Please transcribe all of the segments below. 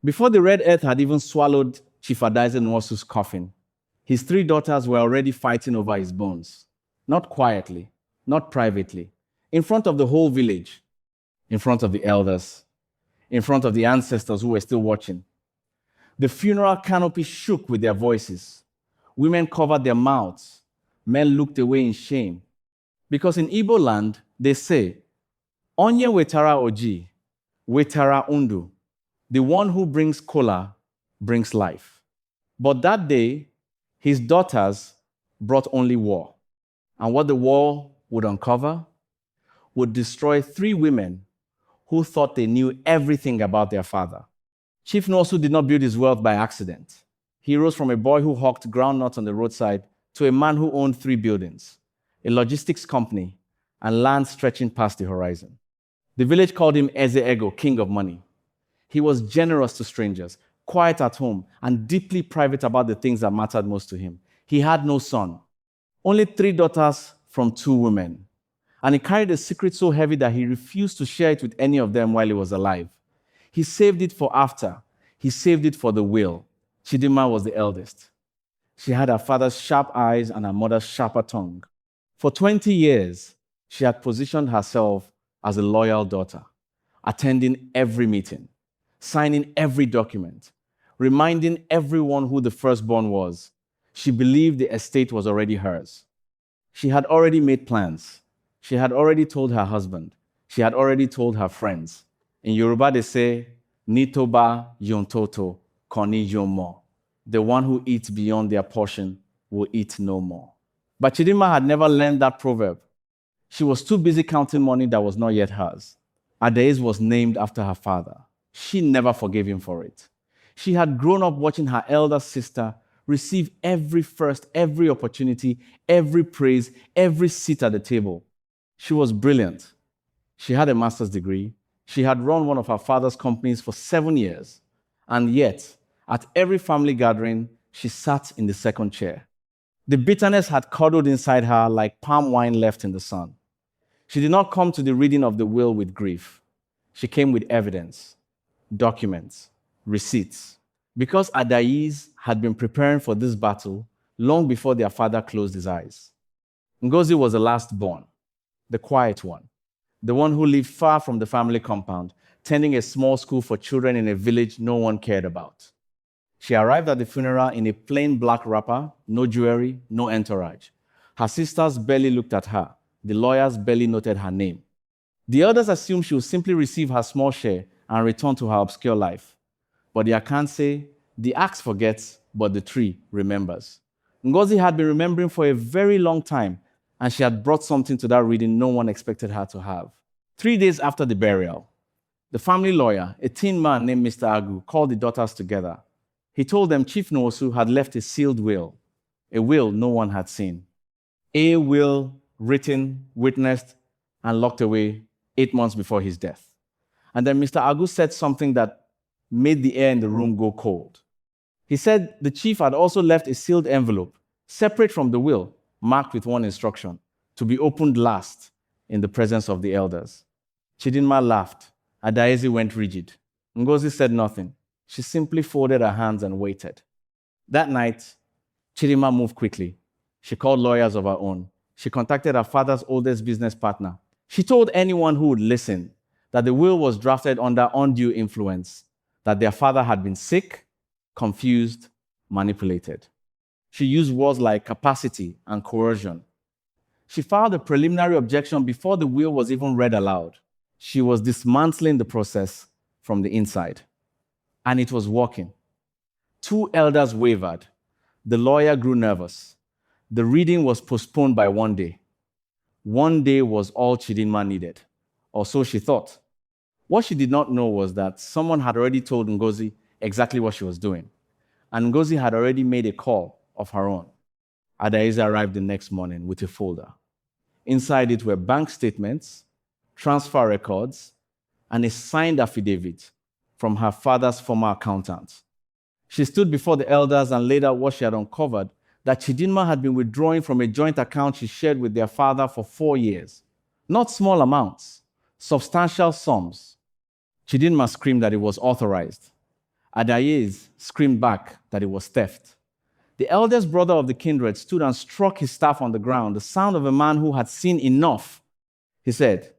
Before the red earth had even swallowed Chief Adaeze Nwosu's coffin, his 3 daughters were already fighting over his bones. Not quietly, not privately, in front of the whole village, in front of the elders, in front of the ancestors who were still watching. The funeral canopy shook with their voices. Women covered their mouths. Men looked away in shame. Because in Igbo land, they say, Onye wetara oji, wetara undu. The one who brings kola brings life. But that day, his daughters brought only war. And what the war would uncover would destroy 3 women who thought they knew everything about their father. Chief Nwosu did not build his wealth by accident. He rose from a boy who hawked groundnuts on the roadside to a man who owned 3 buildings, a logistics company, and land stretching past the horizon. The village called him Adaeze, king of money. He was generous to strangers, quiet at home, and deeply private about the things that mattered most to him. He had no son, only 3 daughters from 2 women. And he carried a secret so heavy that he refused to share it with any of them while he was alive. He saved it for after. He saved it for the will. Chidinma was the eldest. She had her father's sharp eyes and her mother's sharper tongue. For 20 years, she had positioned herself as a loyal daughter, attending every meeting, signing every document, reminding everyone who the firstborn was. She believed the estate was already hers. She had already made plans. She had already told her husband. She had already told her friends. In Yoruba, they say, Nitoba yontoto koni yomo. The one who eats beyond their portion will eat no more. But Chidinma had never learned that proverb. She was too busy counting money that was not yet hers. Adaeze was named after her father. She never forgave him for it. She had grown up watching her elder sister receive every first, every opportunity, every praise, every seat at the table. She was brilliant. She had a master's degree. She had run one of her father's companies for 7 years. And yet, at every family gathering, she sat in the second chair. The bitterness had cuddled inside her like palm wine left in the sun. She did not come to the reading of the will with grief. She came with evidence, documents, receipts. Because Adaeze had been preparing for this battle long before their father closed his eyes. Ngozi was the last born, the quiet one, the one who lived far from the family compound, tending a small school for children in a village no one cared about. She arrived at the funeral in a plain black wrapper, no jewelry, no entourage. Her sisters barely looked at her. The lawyers barely noted her name. The others assumed she would simply receive her small share and return to her obscure life. But the Akan say, the axe forgets, but the tree remembers. Ngozi had been remembering for a very long time, and she had brought something to that reading no one expected her to have. 3 days after the burial, the family lawyer, a teen man named Mr. Agu, called the daughters together. He told them Chief Nwosu had left a sealed will, a will no one had seen. A will written, witnessed, and locked away 8 months before his death. And then Mr. Agu said something that made the air in the room go cold. He said the chief had also left a sealed envelope, separate from the will, marked with one instruction, to be opened last in the presence of the elders. Chidinma laughed. Adaeze went rigid. Ngozi said nothing. She simply folded her hands and waited. That night, Chidinma moved quickly. She called lawyers of her own. She contacted her father's oldest business partner. She told anyone who would listen that the will was drafted under undue influence, that their father had been sick, confused, manipulated. She used words like capacity and coercion. She filed a preliminary objection before the will was even read aloud. She was dismantling the process from the inside. And it was working. 2 elders wavered. The lawyer grew nervous. The reading was postponed by 1 day. 1 day was all Chidinma needed, or so she thought. What she did not know was that someone had already told Ngozi exactly what she was doing, and Ngozi had already made a call of her own. Adaeze arrived the next morning with a folder. Inside it were bank statements, transfer records, and a signed affidavit from her father's former accountant. She stood before the elders and laid out what she had uncovered, that Chidinma had been withdrawing from a joint account she shared with their father for 4 years. Not small amounts, substantial sums. Chidinma screamed that it was authorized. Adaeze screamed back that it was theft. The eldest brother of the kindred stood and struck his staff on the ground, the sound of a man who had seen enough. He said,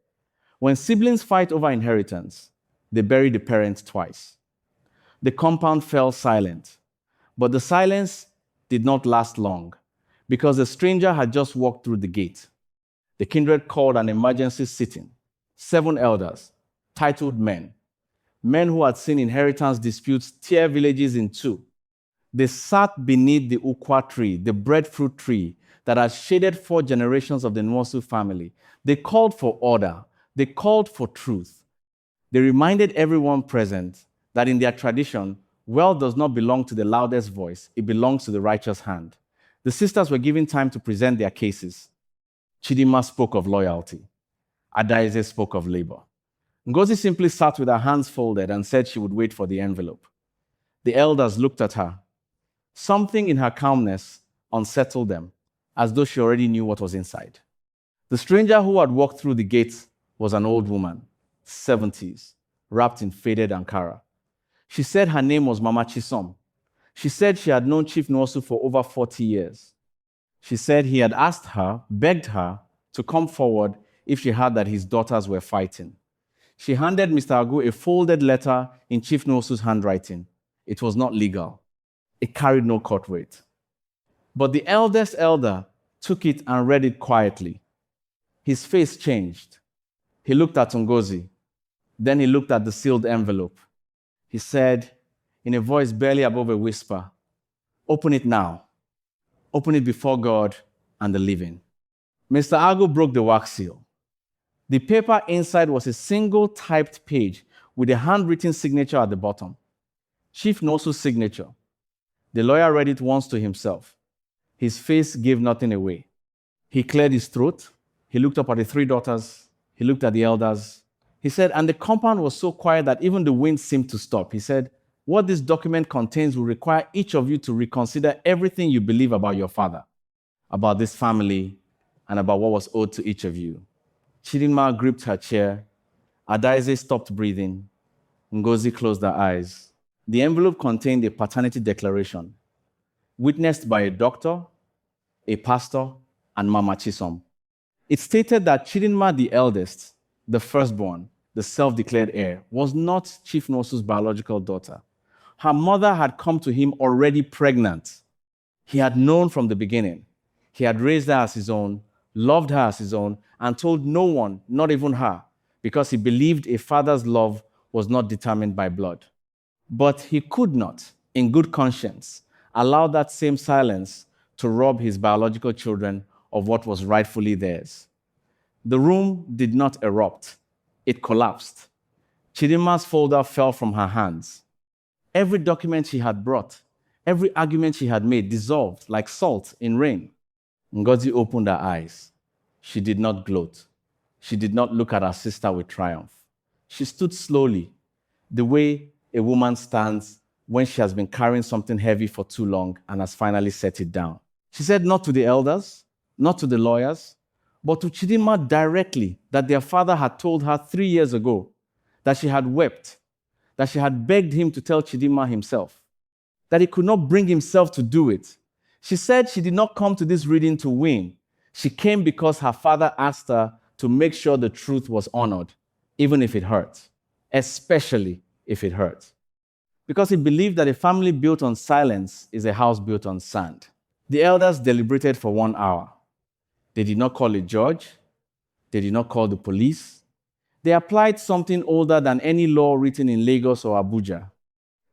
"When siblings fight over inheritance, they bury the parent twice." The compound fell silent, but the silence did not last long because the stranger had just walked through the gate. The kindred called an emergency sitting. 7 elders, titled men who had seen inheritance disputes tear villages in two. They sat beneath the ukwa tree, the breadfruit tree that had shaded 4 generations of the Nwosu family. They called for order. They called for truth. They reminded everyone present that in their tradition, wealth does not belong to the loudest voice. It belongs to the righteous hand. The sisters were given time to present their cases. Chidinma spoke of loyalty. Adaeze spoke of labor. Ngozi simply sat with her hands folded and said she would wait for the envelope. The elders looked at her. Something in her calmness unsettled them, as though she already knew what was inside. The stranger who had walked through the gate was an old woman, 70s, wrapped in faded Ankara. She said her name was Mama Chisom. She said she had known Chief Nwosu for over 40 years. She said he had asked her, begged her, to come forward if she heard that his daughters were fighting. She handed Mr. Agu a folded letter in Chief Nwosu's handwriting. It was not legal. It carried no court weight. But the eldest elder took it and read it quietly. His face changed. He looked at Ngozi. Then he looked at the sealed envelope. He said, in a voice barely above a whisper, "Open it now. Open it before God and the living." Mr. Agu broke the wax seal. The paper inside was a single typed page with a handwritten signature at the bottom. Chief Nwosu's signature. The lawyer read it once to himself. His face gave nothing away. He cleared his throat. He looked up at the 3 daughters. He looked at the elders. He said, and the compound was so quiet that even the wind seemed to stop. He said, "What this document contains will require each of you to reconsider everything you believe about your father, about this family, and about what was owed to each of you." Chidinma gripped her chair. Adaeze stopped breathing. Ngozi closed her eyes. The envelope contained a paternity declaration, witnessed by a doctor, a pastor, and Mama Chisom. It stated that Chidinma, the eldest, the firstborn, the self-declared heir, was not Chief Nwosu's biological daughter. Her mother had come to him already pregnant. He had known from the beginning. He had raised her as his own, loved her as his own, and told no one, not even her, because he believed a father's love was not determined by blood. But he could not, in good conscience, allow that same silence to rob his biological children of what was rightfully theirs. The room did not erupt. It collapsed. Chidinma's folder fell from her hands. Every document she had brought, every argument she had made dissolved like salt in rain. Ngozi opened her eyes. She did not gloat. She did not look at her sister with triumph. She stood slowly, the way a woman stands when she has been carrying something heavy for too long and has finally set it down. She said not to the elders, not to the lawyers, but to Chidinma directly that their father had told her 3 years ago that she had wept, that she had begged him to tell Chidinma himself, that he could not bring himself to do it. She said she did not come to this reading to win. She came because her father asked her to make sure the truth was honored, even if it hurt, especially if it hurt. Because he believed that a family built on silence is a house built on sand. The elders deliberated for 1 hour. They did not call a judge. They did not call the police. They applied something older than any law written in Lagos or Abuja.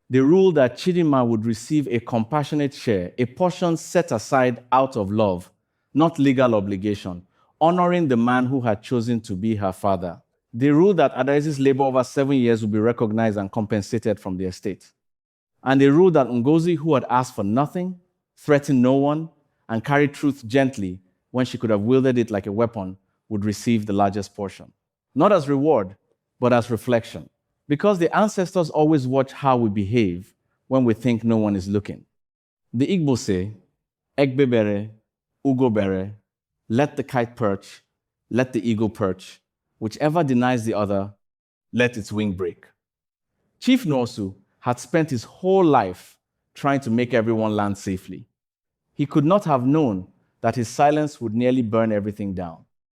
They ruled that Chidinma would receive a compassionate share, a portion set aside out of love, not legal obligation, honoring the man who had chosen to be her father. They ruled that Adaeze's labor over 7 years would be recognized and compensated from the estate. And they ruled that Ngozi, who had asked for nothing, threatened no one, and carried truth gently when she could have wielded it like a weapon, would receive the largest portion. Not as reward, but as reflection. Because the ancestors always watch how we behave when we think no one is looking. The Igbo say, "Egbe bere, ugo bere, let the kite perch, let the eagle perch. Whichever denies the other, let its wing break." Chief Nwosu had spent his whole life trying to make everyone land safely. He could not have known that his silence would nearly burn everything down.